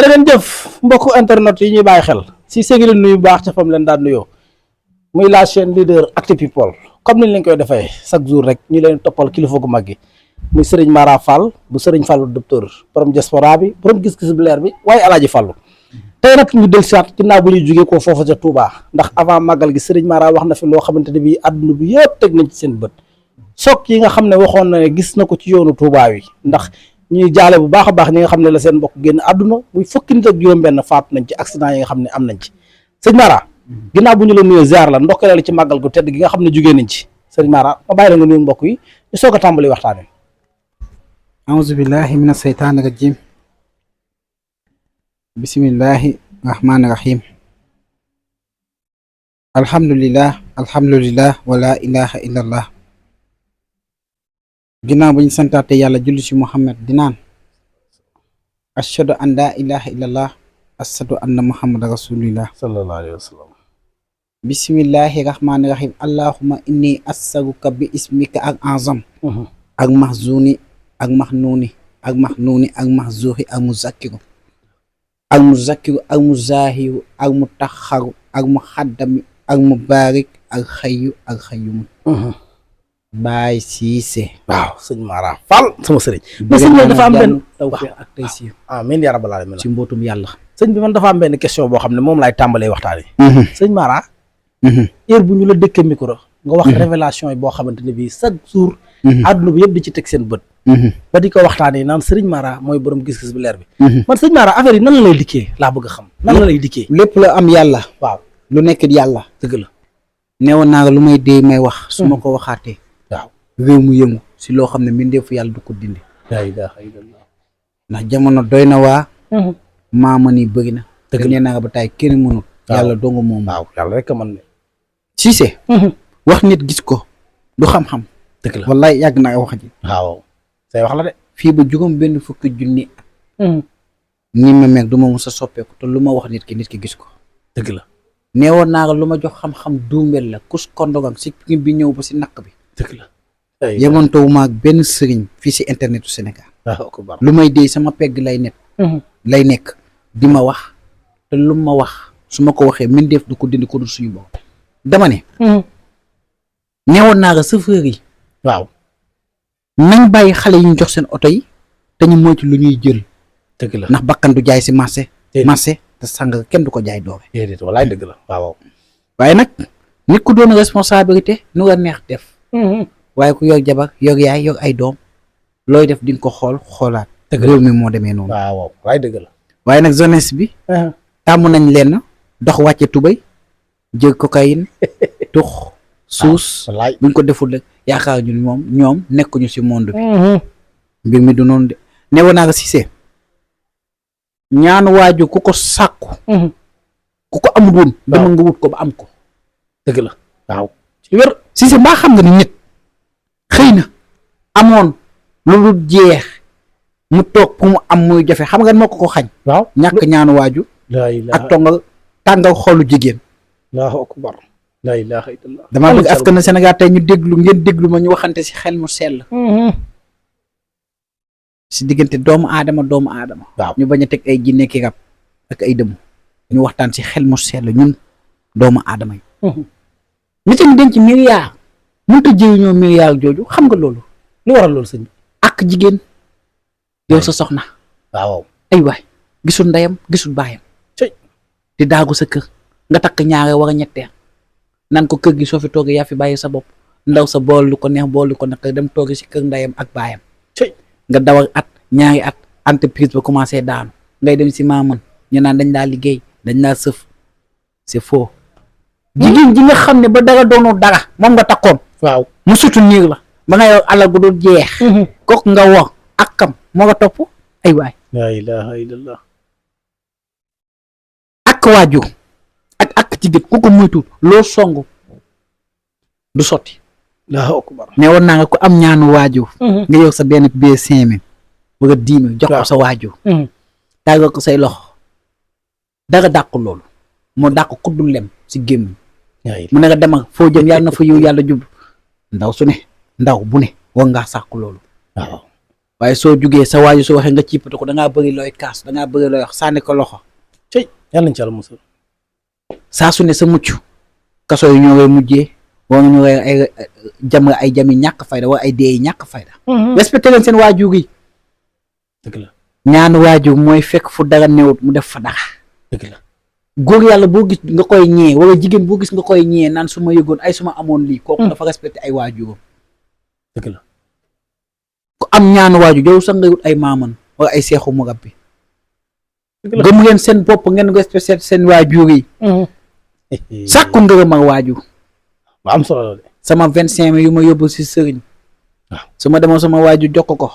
da ngeen jëf mbokku internet yi ñuy bàyyi xel si ségi leen nuyu baax ca fam leen daan nuyoo muy la chaîne leader Actu People comme niñ leen koy defee chaque jour rek ñu leen toppal kilifa gu mag gi muy Serigne Mara Fall bu Serigne Fallou docteur borom diaspora bi borom gis-gis bu leer bi waaye Alaaji Fallou tey nag ñu del siwaat ginnaaw bu ñuy jógee koo foofa ca Touba ndax avant màggal gi Serigne Mara wax na fi loo xamante ne bii àdduna bi yëpp teg nañ ci seen bët soog yi nga xam ne waxoon na ne gis na ko ci yoonu Touba wi ndax ñuy jaale bu baax a baax ñi nga xam ne la seen mbokk génn àdduna muy fukki nit ak juróom-benn faatu nañ ci accident yi nga xam ne am nañ ci sëñ Mara ginnaaw bu ñu la nuyoo ziar la ndokkale la ci màggal gu tedd gi nga xam ne jugee nañ ci sëñ Mara ma bàyyi la nga nuyu mbokk yi ñu soog a tàmbali waxtaan wi. auzu billahi mina seytaani rajim bismillahi rahmaani rahim alhamdulillah wala ilaha illallah. ginnaaw ba ñu santaate yàlla julli ci Muhammad di naan ashhadu an laa ilaha illallah ashhadu anna muhammad rasulillah sallallahu alayhi wa sallam. bismillahi rahmaani rahim allahumma inni as'aluka bi ismika ak azam ak mahzuni ak mahnuuni ak mahnuuni ak mahzuhi ak muzakkiru ak muzakkiru ak muzahiru ak mutaxaru ak muxaddami ak mubarik ak xayyu ak xayyumu Baay Siise. waaw sëñ Mara Fall sama sëriñ. mais sëñ bi dafa am benn tawfiq ak taysiir. amiin yaa rabbal aalamiin ci mbootum yàlla. sëñ bi man dafa am benn question boo xam ne moom laay tàmbalee waxtaan wi. sëñ Mara. heure bu ñu la dëkkee micro. nga wax révélation yi boo xamante ne bii chaque jour. àdduna bi yëpp di ci teg seen bët. ba di ko waxtaanee naan sëriñ Mara mooy borom gis-gis bu leer bi. man sëñ Mara affaire yi nan la lay dikkee laa bëgg a xam. nan la lay dikkee. lépp la am yàlla. waaw lu nekk yàlla. dëgg la. neewoon naa lu may dee may wax. su ma ko waxaatee. waaw réew mu yëngu si loo xam ne mbindeefu yàlla du ko dindi. laa ilaaha illallah. ndax jamono doy na waa. maama ni bëri na. dëgg te nee naa ba tey kenn mënul. yàlla dong moom. waaw yàlla rek a mën ne. Siise. wax nit gis ko du xam-xam. dëgg la wallaay yàgg naa wax ji. waaw say wax la de. fii ba juróom benn fukki junni at. ni ma meeg du ma mës a soppeeku te lu ma wax nit ki gis ko. dëgg la. neewoon naa lu ma jox xam-xam duumel la kus kondogam si bi ñëw ba si naq bi. dëgg la. yemontewuma ak benn sëriñ fii si internetu Sénégal. lu may dee sama pegg lay nekk di ma wax te lu ma wax su ma ko waxee mbindeef du ko dindi ko dul suñu bopp. dama ne. neewoon naa la chauffeur yi. waaw. nañ bàyyi xale yi ñu jox seen oto yi te ñu moytu lu ñuy jël. dëgg la ndax bakkan du jaay si marché. te sang kenn du ko jaay doole. déedéet walaay dëgg la waaw. waaye nag nit ku doon responsabilité nu nga neex def. waaye ku yor jabar yor yaay yor ay doom looy def di nga ko xoolaat. dëgg la réew mi moo demee noonu. waaw walaay dëgg la. waaye nag jeunesse bi. tàmm nañ leen dox wàcce tubay jël cocaïne tux suus. walaay buñ ko deful rek yaakaar ñu ñoom nekkuñu si monde bi. mbir mi du noonu de newoon naa ko Cissé ñaan waaju ku ko sàkku. ku ko amul woon. dama nga wut ko ba am ko. dëgg la waaw. ci wér Cissé mbaa xam nga ni nit xëy na amoon lu dul jeex mu toog pour mu am muy jafe xam nga moo ko xañ. waaw ñàkk ñaanu waaju. ak tàngal xolu jigéen. allahu akbar laa ilaaha illallah. damaa bëgg askan Sénégal tey ñu ngeen déglu ma ñu waxante si xel mu sell. si diggante doomu aadama. waaw ñu bañ a teg ay jinne ki rab ak ay dëmm ñu waxtaan si xel mu sell ñun doomu aadama yi. nit ñi denc milliard mënut a jëriñoo milliard jooju xam nga loolu. lu waral loolu sëñ bi. ak jigéen yow sa soxna. waaw ay waay gisul ndeyam gisul baayam. di daagu sa kër nga takk ñaare war a ñetteel naan ko kër gi soo fi toogee yaa fi bàyyi sa bopp ndaw sa bool lu ko neex bool lu ko naq dem toogi si kër ndeyam ak baayam. nga dawal at ñaari at entreprise ba commencé daanu ngay dem si maaman ñu naan dañ laa liggéey dañ laa sëf c'est faux. jigéen ji nga xam ne ba dara doonoo dara moom nga takkoon. waaw mu sutu niir la ba nga yor alal gu dul jeex. kooku nga wax ak kam moo nga topp ay waay. laa ilaaha illallah. ak waajur ak jigéen ku ko moytu loo songu du sotti. allahu akbar. ne woon naa nga ko am ñaanu waajur. nga yor sa benn bee 5 000 wala 10 000 jox ko sa waajur. tàggal ko say loxo dara dàq loolu moo dàq kuddul lem si gémmiñ mu ne nga dem ak foo jëm yàlla na fa yiw yàlla jub ndaw su ne ndaw bu ne war ngaa sàkk loolu. waaw waaye soo jugee sa waaju su waxee nga ciipatu ko da ngaa bëri looy kaas da ngaa bëri looy wax sànni ko loxo cey yàlla nañ ci yàlla musal. saa su ne sa mucc kaso yi ñoo ngay mujjee wala ñu ngay ay ay jami ñàkk fayda wala ay dee yi ñàkk fayda. respecté leen seen waajur yi. dëgg la ñaan waajur mooy fekk fu dara newut mu def fa dara. dëgg la góor yàlla boo gis nga koy ñee wala jigéen boo gis nga koy ñee naan su ma yëgoon ay su ma amoon lii. kooku dafa respecté ay waajuram. dëgg la ku am ñaanu waajur yow sax nga wut ay maaman wala ay seexu mu rabbi. dëgg la gëm ngeen seen bopp ngeen respecté seen waajur yi. sàkku ngërëm ak waajur. ba am solo la de. sama 25 yu ma yóbbu si sëriñ. waaw su ma demoon sama waajur jokk ko.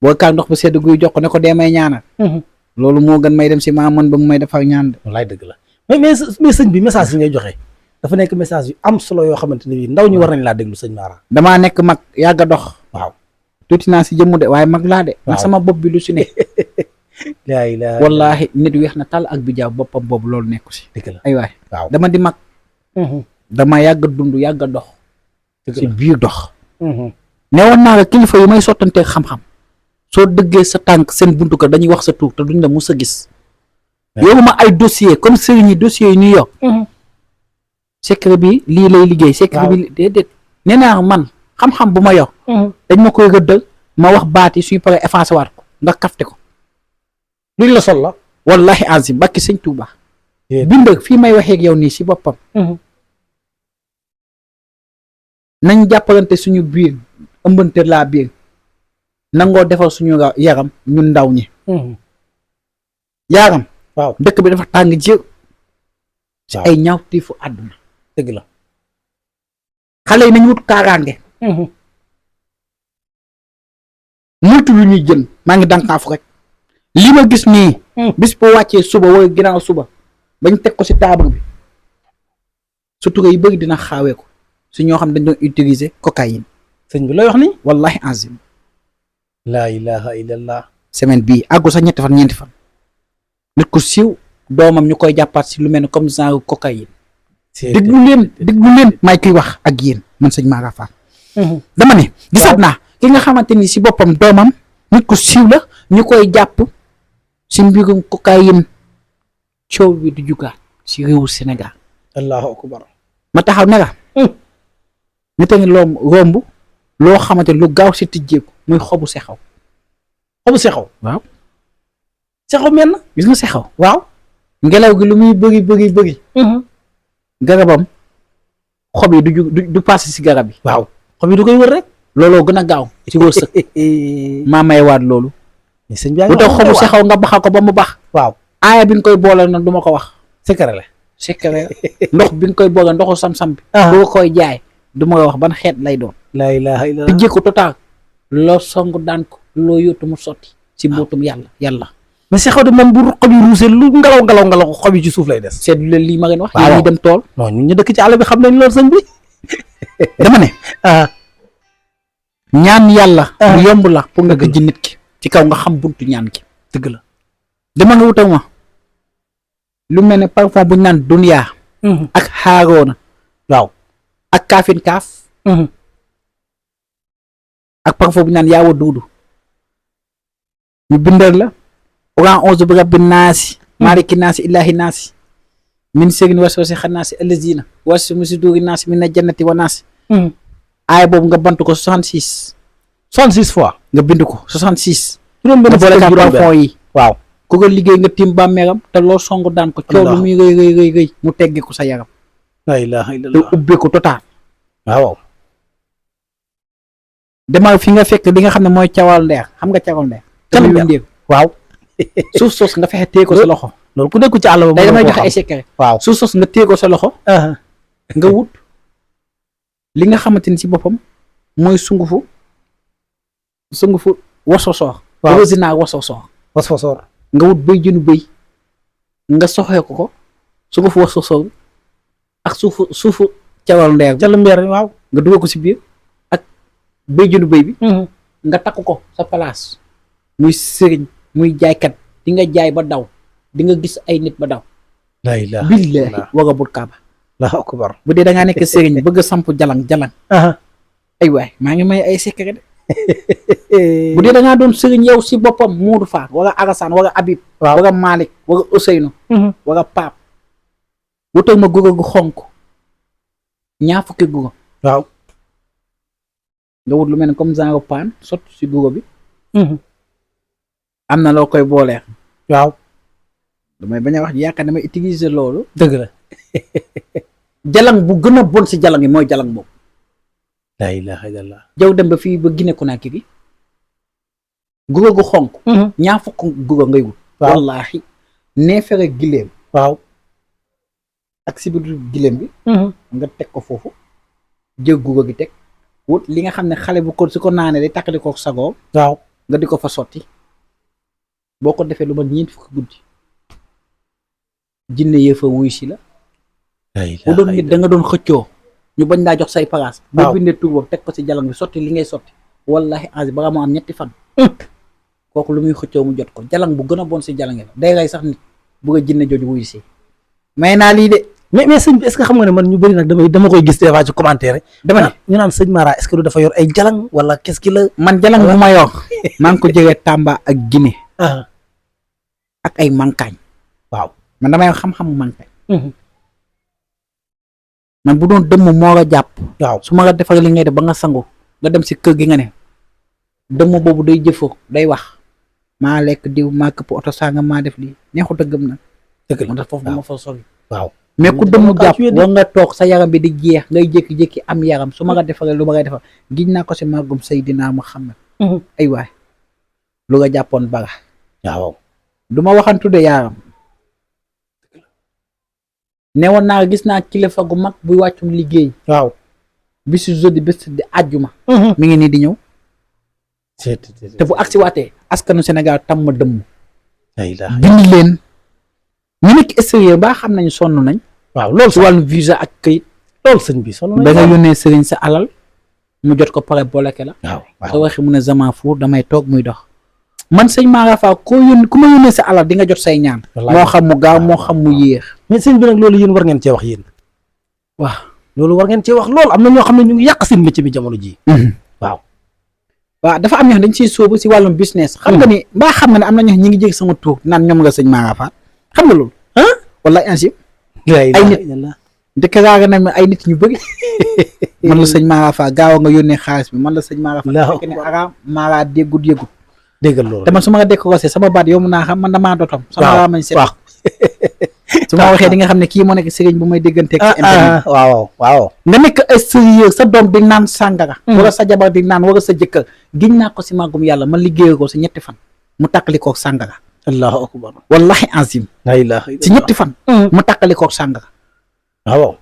boo kaa ndox bu sedd guy jox ko ne ko dee may ñaanal. loolu moo gën may dem si maaman ba mu may defar ñaan de. wallaay dëgg la mais sëñ bi message yi ngay joxe dafa nekk message yu am solo yoo xamante ne bii ndaw ñi war nañ laa déglu sëñ Mara. damaa nekk mag yàgg a dox. waaw tuuti naa si jëmmu de waaye mag laa de. ndax sama bopp bi lu si ne. wallaahi nit weex na tàll ak bijaaw boppam boobu loolu nekku si. dëgg la ay waay waaw dama di mag. dama yàgg a dund yàgg a dox. si biir dox. newoon naa la kilifa yi may sottanteeg xam-xam. soo dëggee sa tànk seen buntu ko dañuy wax sa tur te duñ la mus a gis. yow ma ay dossier comme sëriñ yi dossiers yi ñu yor. secret bi lii lay liggéey. secret bi déedéet nee naa man xam-xam bu ma yor. dañ ma koy rëddal ma wax baat yi suy paree effacé waat ko nga kafte ko. luñ la sol la. wallahi azim bakki sëñ Tuuba. bind fii may waxee ak yow nii si boppam. nañ jàppalante suñu biir ëmbante laa biir. nangoo defal suñu yaram ñun ndaw ñi. yaram. waaw dëkk bi dafa tàng jër. ci ay ñaawteefu àdduna. dëgg la xale yi nañu wut kaaraange. moytu lu ñuy jën maa ngi dànkaafu rek. li ma gis nii. bis boo wàccee suba wala ginnaaw suba bañ teg ko si table bi. sutura yi bëri dina xaawee ko si ñoo xam dañ doon utiliser cocaïne. sëñ bi looy wax ni. wallahi azim. laa ilaha illallah. semaine bii àggul sax ñetti fan ñeenti fan. nit ku siiw doomam ñu koy jàppaat si lu mel ni comme genre cocaïne. déglu leen may kuy wax ak yéen man sëñ Mara Fall. dama ne gisaat naa ki nga xamante ni si boppam doomam nit ku siiw la ñu koy jàpp si mbirum cocaïne coow bi du jugaat si réewu Sénégal. allahu akbar. ma taxaw ne la. nit a ngi romb loo xamante lu gaaw si tijjeeku muy xobu sexaw. xobu sexaw. waaw. sexaw mel na. gis nga sexaw. waaw. ngelaw gi lu muy bëri. garabam xob yi du passé si garab yi. waaw xob yi du koy wër rek. looloo gën a gaaw ci wërsëg. maa may waat loolu. sëñ bi bu tax xobu sexaw nga baxal ko ba mu bax. waaw aaya bi nga koy booleel nag du ma ko wax. secret la. secret ndox bi nga koy booleel ndoxu sam-sam bi. boo koy jaay du ma wax ban xeet lay doon. laa ilaha illallah. te jékko total loo song daan ko loo yóotu mu sotti si mbootum yàlla. mais sexaw de moom bu xob yi ruusee lu ngelaw xob yi ci suuf lay des. seetlu leen lii ma ngeen wax. waaw ñuy dem tool. non ñun ñu dëkk ci àll bi xam nañ loolu sëñ bi. dama ne. ñaan yàlla. lu yomb la pour nga gëj nit ki. ci kaw nga xam buntu ñaan ki. dëgg la. dama nga wutal ma. lu mel ne parfum bu ñu naan Dunya. ak Xaaroona. waaw ak Kaafin Kaaf. ak parfum bu ñu naan Yaawa Duudu. ñu bindal la. Quran auzu bi rabbi naasi. maaliki naasi illaahi naasi. min sharril waswaasi xannaasi allazina yuwaswisu fi suduuri naasi mina jannati wa naasi. aaya boobu nga bant ko 66. 66 fois. nga bind ko 66. juróom benn boole ka parfum yi. waaw ku ko liggéey nga tim bàmmeeram te loo song daan ko. coow lu muy rëy mu tegge ko sa yaram. la ilaha te illallah. ubbee ko total. waaw. demal fi nga fekk li nga xam ne mooy cawal ndeer xam nga cawal ndeer. cawal ndeer waaw. suuf sos nga fexe téye ko sa loxo. loolu ku nekk ci àll ba. day damay joxe ay secret. waaw suuf sos nga téye ko sa loxo. nga wut li nga xamante ni si boppam mooy sungufu wasosoor. waaw original wasosoor. wasfosoor. nga wut bëy jënu bëy nga soxee ko sungufu wasosoor ak suufu cawal ndeer. waaw. nga dugal ko si biir ak bëy jënu bëy bi. nga takk ko sa place muy sëriñ muy jaaykat di nga jaay ba daw di nga gis ay nit ba daw. la ilaha billahi waga bul kaaba. allahu akbar. bu dee da ngaa nekk sëriñ bëgg a samp jalang ay waay maa ngi may ay secret de bu dee da ngaa doon sëriñ yow si boppam Modou Fall wala Alassane wala Habib wala Malick wala Ousseynou wala Pape wutal ma guro gu xonk ñaar fukki guro waaw nga wut lu mel ne comme genre paan sotti si guro bi am na loo koy booleex waaw damay bañ a wax yaakaar damay utiliser loolu dëgg la jalang bu gën a bon si jalang yi mooy jalang boobu la ilaha illallah jaw dem ba fii ba Guinée Conakry guro gu xonk ñaar fukk guro ngay wut wallaahi neefere gileem waaw ak sibiru gileem bi nga teg ko foofu jël guro gi teg wut li nga xam ne xale bu ko su ko naanee day tàqali ko sagoo waaw nga di ko fa sotti boo ko defee lu ma ñeent fukki guddi jinne yee fa wuy si la bu doon nit da nga doon xëccoo ñu bañ laa jox say palaas boo bindee tur boobu teg ko si jalang bi sotti li ngay sotti wallahi ange ba mu am ñetti fan kooku lu muy xëccoo mu jot ko jalang bu gën a bon si jalang la day rey sax nit bu nga jinne jooju wuy si may naa lii de mais sëñ bi est-ce que xam nga ne man ñu bëri nag dama koy gis des fois ci commentaire dama ne ñu naan sëñ Mara est-ce que du dafa yor ay jalang wala qu'est-ce qu'il la man jalang bu ma yor maa ngi ko jëlee Tamba ak Guinée ak ay mankaañ waaw man damay xam-xamu mankaañ man bu doon dëmm moo la jàpp waaw su ma la defal li ngay def ba nga sangu nga dem si kër gi nga ne dëmm boobu day jëfoo day wax maa lekk diw maa këpp oto sanga maa def lii neexut a gëm nag dëgg la moo tax foofu dama fa sori waaw mais ku dëmm jàpp war nga toog sa yaram bi di jeex ngay jékki-jékki am yaram su ma la defalee lu ma ngay defal giñ naa ko si màggum Seydina Muhammad ay waay lu nga jàppoon baga waaw du ma waxantu de yaram newoon naa gis naa kilifa gu mag buy wàccum liggéey waaw bi si jeudi bés di àjjuma mi ngi nii di ñëw te bu agsi waatee askanu Sénégal tam ma dëmm bind leen ñu nekk extérieur ba xam nañu sonn nañ waaw loolu si wàllu visa ak këyit loolu sëñ bi sonn nañ da nga yónnee sëriñ sa alal mu jot ko pare boleke la waaw soo waxee mu ne zaman fuur damay toog muy dox man sëñ Mara Fall ku ma yónnee sa alal di nga jot say ñaan moo xam mu gaaw moo xam mu yéex mais sëñ bi nag loolu yéen war ngeen cee wax yéen waaw loolu war ngeen cee wax loolu am na ñoo xam ne ñu ngi yàq seen métier bi jamono ji waaw dafa am ñoo xam dañ siy sóobu si wàllum business xam nga ni mbaa xam nga ne am na ñoo xam ñi ngi jég sama tuur naan ñoom nga sëñ Mara Fall xam nga loolu wala ainsi ay nit déclaré na ma ay nit ñu bëri man la sëñ Mara Fall gaaw nga yónnee xaalis bi man la sëñ Mara Fall fekk ne araam Mara déggut déggal loolu te man su ma la décorosé sama baat yow mun naa xam man damaa dotom sama laa mañ set su ma waxee di nga xam ne kii moo nekk sëriñ bu may dégganteeg si internet waaw nga nekk extérieur sa doom di naan sàngara wala sa jabar di naan wala sa jëkkër giñ naa ko si màggum yàlla man liggéey ko si ñetti fan mu tàkkali koog sàngara allahu akbar wallahi azim la ilaha si ñetti fan mu tàkkali koog sàngara waaw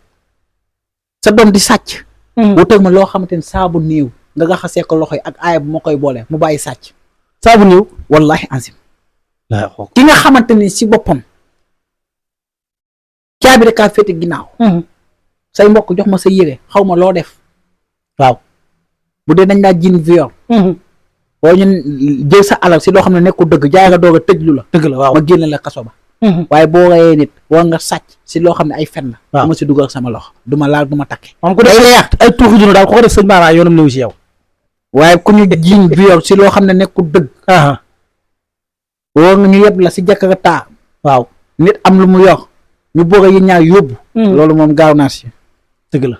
sa doom di sàcc wutal ma loo xamante ne saabu néew nga raxasee ko loxo yi ak aaya bu ma koy boole mu bàyyi sàcc saabu néew wallahi azim ki nga xamante ni si boppam caabi da kaa féete ginnaaw say mbokk jox ma sa yére xaw ma loo def waaw bu dee dañ laa jiin viol woo ñu jël sa alal si loo xam ne nekkul dëgg jaay nga doog a tëjlu la dëgg la waaw ma génne la kaso ba waaye boo reyee nit war nga sàcc si loo xam ne ay fen la du ma si dugal sama loxo du ma laal du ma takke am ko def ay tuuxi dunu daal ko def sëñ Mara yoonam néew si yow waaye ku ñu jiin viol si loo xam ne nekkul dëgg woo nga ñu yeb la si Jakarta waaw nit am lu mu yor ñu boog yi ñaar yóbbu loolu moom gaaw naa si dëgg la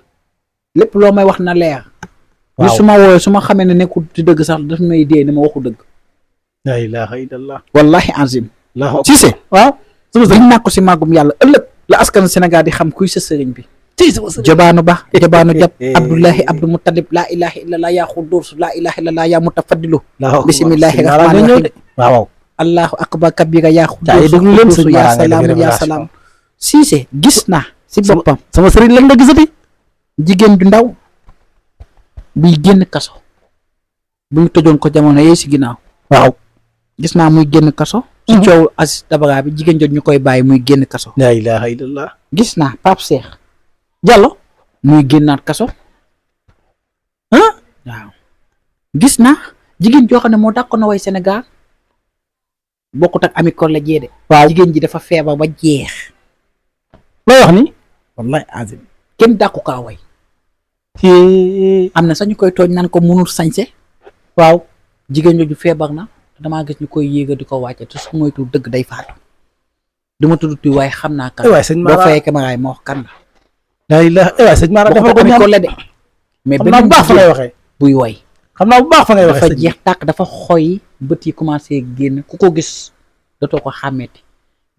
lépp loo may wax na leer ni su ma wooyee su ma xamee ne nekkul ci dëgg sax daf may dee ni ma waxu dëgg la ilaha illallah wallahi azim Cissé waaw dañ naa ko si màggum yàlla ëllëg la askan Sénégal di xam kuy sa sëriñ bi jabaanu ba jabaanu jab abdullahi abdou mutalib laa ilaha illallah yaa xudduus laa ilaha illallah yaa mutafaddilu bismillahi rahmaani rahim waaw allahu akbar kabira yaa xudduus yaa salaam yaa salaam Cissé gis naa si boppam sama sëriñ lan nga gisati jigéen ju ndaw buy génn kaso bu ñu tëjoon ko jamono yee si ginnaaw waaw gis naa muy génn kaso ci coow Aziz Dabala bi jigéen jot ñu koy bàyyi muy génn kaso la ilaha illallah gis naa Pape Cheikh Diallo muy génnaat kaso waaw gis naa jigéen joo xam ne moo dàqoon na way Sénégal bokkut ak Ami Collé Diédé waaw jigéen ji dafa feebar ba jeex looy wax ni wallahi azim kenn dàqu kaa way am na sax ñu koy tooñ naan ko munul sañse waaw jigéen jooju feebar na damaa gis ñu koy yéega di ko wàcce te su moytu dëgg day faatu du ma tudd tuy waaye xam naa kan waay sëñ Mara boo fayee caméra yi ma wax kan la laa ilaaha waay sëñ Mara defal ko ñaan ko la de mais xam naa bu baax fa ngay waxee buy woy xam naa bu baax fa ngay waxee dafa jeex tàkk dafa xoy bët yi commencé génn ku ko gis dootoo ko xàmmeeti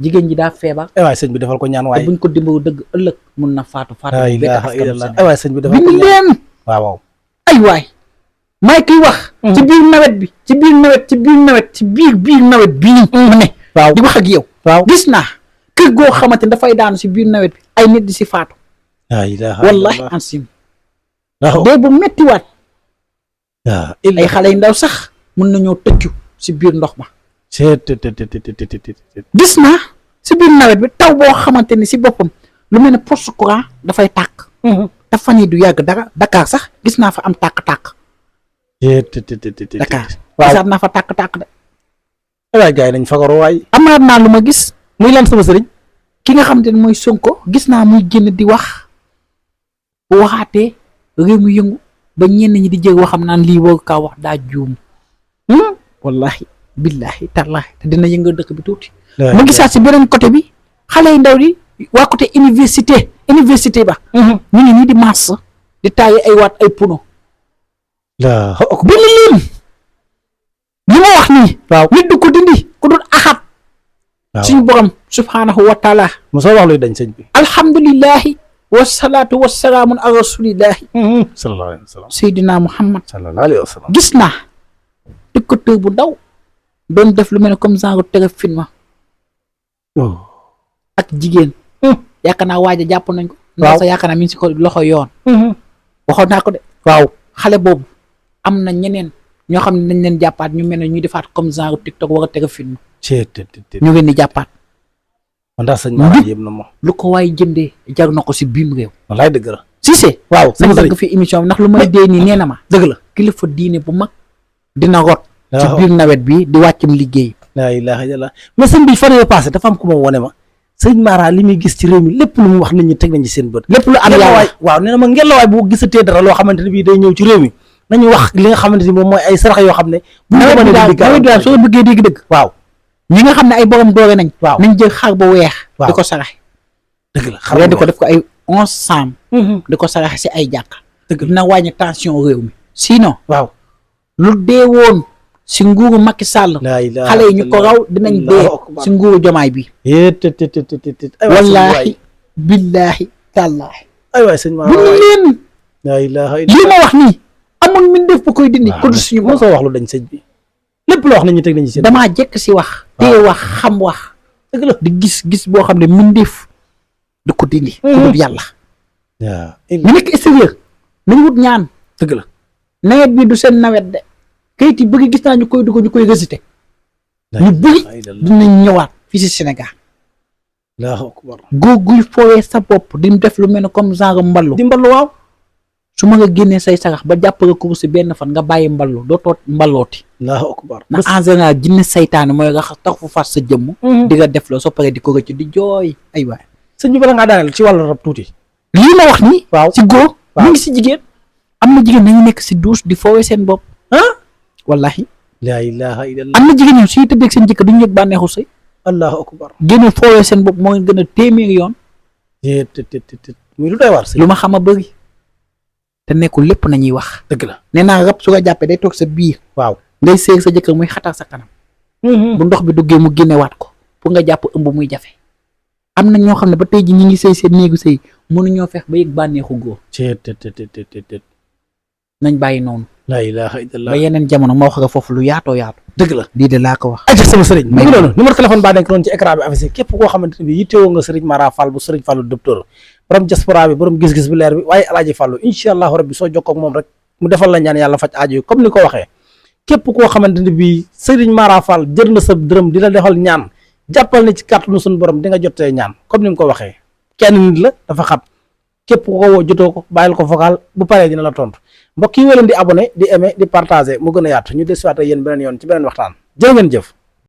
jigéen ji daa feebar waay sëñ bi defal ko ñaan te waay buñ ko dimbalu dëgg ëllëg mun na faatu laa bu bett ilaaha askanu illallah Sénégal. waay sëñ bi defal ko bind ñaan leen waaw waaw ay waay may kiy wax ci biir nawet bi ci biir nawet ci biir nawet ci biir nawet bii ma ne waaw di wax ak yow waaw gis naa kër goo xamante ne dafay daanu si biir nawet bi ay nit di si faatu laa ilaaha wallahi illallah ansim waaw dee bu mettiwaat laa ay ilaaha xale yu ndaw sax mun nañoo tëccu si biir ndox ma gis naa si biir nawet bi taw boo xamante ni si boppam lu mel ne poste courant dafay tàkk te fan yi du yàgg dara Dakar sax gis naa fa am tàkk-tàkk Dakar waaw gisaat naa fa tàkk-tàkk de waay gars yi nañ fagaru waay amaat naa lu ma gis muy lan sama sëriñ ki nga xamante ne mooy Sonko gis naa muy génn di wax bu waxaatee réew mi yëngu ba ñenn ñi di jël waxam naan lii woo kaa wax daa juum wallahi billahi tallahi te dina yëngal dëkk bi tuuti ma gisaat si beneen côté bi xale yu ndaw di waa côté université ba ñu ngi nii di mars di taayi ay waat ay puno la bi lim li ma wax nii waaw nit du ko dindi ku dul axat suñu borom subhanahu wa taala mosoo wax luy dañ sëñ bi alhamdulillahi wasalaatu wasalaamun ala rasulillahi sallallahu alayhi wa sallam seydina muhammad sallallahu alayhi wa sallam gis naa dëkkateur bu ndaw doon def lu mel ne comme genre tere film ak jigéen yaakaar naa waaja jàpp nañ ko ndax sax yaakaar naa mi ngi si ko loxo yoon waxoon naa ko de waaw xale boobu am na ñeneen ñoo xam ne nañ leen jàppaat ñu mel ne ñuy defaat comme genre TikTok war a tere film ñu leen di jàppaat man daal sëñ Mara yëpp na ma lu ko waay jëndee jar na ko si biim réew wallaay dëgg la Cissé waaw sama sama dagg sëriñ fi émission bi ndax lu may dee nii nee na ma dëgg la kilifa diine bu mag dina rot ci waaw biir nawet bi di wàccum liggéey laa ilaaha illallah mais sëñ bi fan yoo passé dafa am ku ma wone ma sëñ Mara li muy gis ci réew mi lépp lu mu wax nit ñi teg nañ ci seen bët lépp lu am yàlla waaw nee na ma ngelawaay bu gisatee dara loo xamante ne bii day ñëw ci réew mi nañu wax li nga xamante ni moom mooy ay sarax yoo xam ne bu ñu ko mënee di nawet bi daal soo bëggee dégg dëgg waaw ñi nga xam ne ay borom doore nañ waaw nañ jël xar ba weex waaw di ko saraxe dëgg la xam di ko def ko ay 11 saam di ko saraxe si ay jàkk dëgg la dina wàññi tension réew mi sinon waaw lu dee woon si nguuru Macky Sall laa ilaaha xale yi ñu ko raw dinañ dee si nguuru Jomaay bi wallaahi billaahi tallaahi ay waay sëñ Mara bu ñu leen laa ilaaha li ma wax nii amul min def ba koy dindi ko du suñu moo soo wax lu dañ sëñ bi lépp loo wax nit ñi teg nañ ci seen damaa jekk si wax tee wax xam wax dëgg la di gis boo xam ne min def du ko dindi ku dul yàlla waaw ñu nekk extérieur nañ wut ñaan dëgg la nawet bi du seen nawet de kayit yi bëgg gis naa ñu koy dugg ñu koy récité ñu bëri dinañ ñëwaat fii si Sénégal Allahu akbar góor guy foowee sa bopp di def lu mel ne comme genre mballu di mballu waaw su ma nga génnee say sarax ba jàpp nga ko si benn fan nga bàyyi mballu dootoo mballooti Allahu akbar ndax en général jinne saytaane mooy nga tax fu fas sa jëmm di nga def loo soo paree di ko rëcc di jooy ay waay sëñ bi bala ngaa daaneel ci wàllu rab tuuti lii ma wax nii waaw si góor mu ngi si jigéen am na jigéen nañu nekk si douche di foowee seen bopp wallahi laa ilaha illallah am na jigéen ñoom suñu tëddeeg seen jëkkër duñu yëg bànneexu sëy allahu akbar génne foowee seen bopp moo gën a téeméeri yoon muy lu doy waar sëñ lu ma xam a bëri te nekkul lépp nañuy wax dëgg la nee naa rab su ko jàppee day toog sa biir waaw ngay séeg sa jëkkër muy xatar sa kanam bu ndox bi duggee mu génnewaat ko pour nga jàpp ëmb muy jafe am na ñoo xam ne ba tey ji ñi ngi sëy seen néegu sëy mënuñoo fex ba yëg bànneexu góor nañ bàyyi noonu laa ilaha illallah ba yeneen jamono ma wax nga foofu lu yaatoo yaatu dëgg la lii de laa ko wax aja sama sëriñ mu ngi noonu numéro téléphone baa nekk noonu ci écran bi affiché képp koo xamante ne bi yittewoo nga sëriñ Mara Fall bu sëriñ Fallu docteur borom diaspora bi borom gis-gis bu leer bi waaye alaaji Fallu incha allahu rabbi soo jokkoo ak moom rek mu defal la ñaan yàlla faj aajo yi comme ni ko waxee képp koo xamante ne bi sëriñ Mara Fall jër na sa dërëm di la defal ñaan jàppal ne ci kàttanu suñu borom di nga jotee ñaan comme ni mu ko waxee kenn nit la dafa xat képp ku ko woo jotoo ko bàyyil ko vocal bu paree dina la tontu mbokk yi wéy leen di abonné di aimé di partagé mu gën a yaatu ñu desuwaat ak yéen beneen yoon ci beneen waxtaan jërë ngeen jëf